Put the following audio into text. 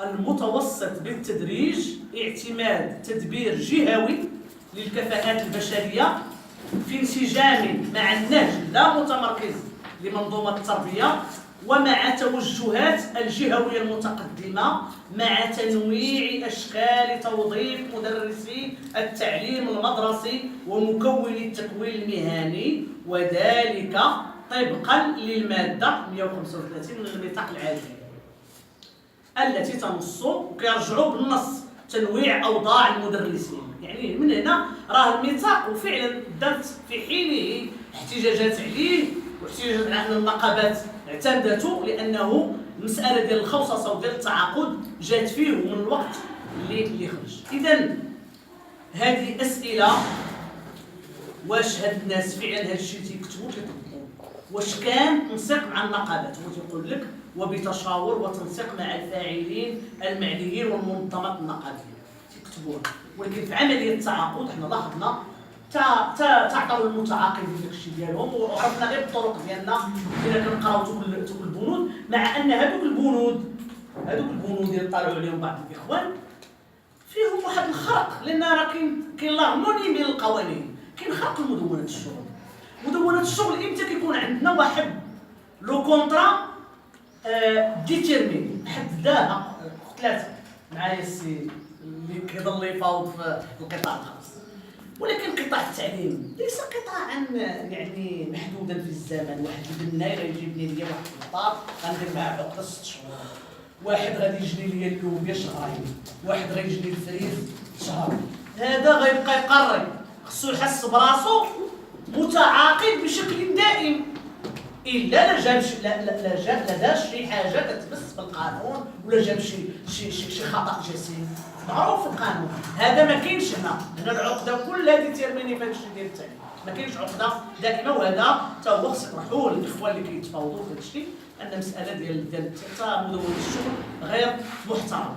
المتوسط بالتدريج اعتماد تدبير جهوي للكفاءات البشرية في انسجام مع النهج لا متمركز لمنظومة التربية ومع توجهات الجهوية المتقدمة مع تنويع أشكال توظيف مدرسي التعليم المدرسي ومكوني التكوين المهني، وذلك طبقا للمادة 135 من الميثاق العالمي التي تنص وكيرجعوا بالنص تنويع أوضاع المدرسين. يعني من هنا راه الميثاق وفعلا دارت في حينه احتجاجات عليه واحتجاجات على النقابات اعتمدته، لانه المساله ديال الخصصه وديال التعاقد جات فيه من الوقت اللي خرج. اذا هذه اسئله، واش هاد الناس فعلا هاد الشيء تيكتبوا كيطبقوا؟ واش كان تنسيق مع النقابات؟ هو تيقول لك وبتشاور وتنسيق مع الفاعلين المعنيين والمنظمات النقابيه تيكتبوها، ولكن في عمليه التعاقد حنا لاحظنا تعطوا المتعاقدين داكشي ديالهم وعرفنا غير الطرق ديالنا الا كنقراو توك البنود، مع ان هذوك البنود اللي طالعوا عليهم بعض الاخوان فيهم واحد الخرق، لان راه كاين لارموني من القوانين، كاين خرق لمدونه الشغل. مدونه الشغل امتى كيكون عندنا واحد لو كونطرا ديتيرمين محدداها ثلاثه معايا السي اللي كيضل يفاوض في القطاع الخاص، ولكن قطاع التعليم ليس قطاعا يعني محدودا في الزمن. واحد البناي غيجيبني ليا واحد القطار غندير معاه عقده 6 شهور، واحد غادي يجني ليا اللوبيا شهرين، واحد غيجني الفريز شهر، هذا غيبقى يقري خصو يحس براسو متعاقد بشكل دائم الا لا دار شي حاجه كتبس في القانون ولا جاب شي خطا جسيم معروف في القانون. هذا ما كاينش هنا العقده كلها ديتيرميني في هذا الشيء ديال التعليم، ما كاينش عقده دائمه. وهذا حتى هو خص يطرحوه للاخوان اللي كيتفاوضوا في هذا الشيء، ان المساله ديال مدونه الشغل غير محترمه.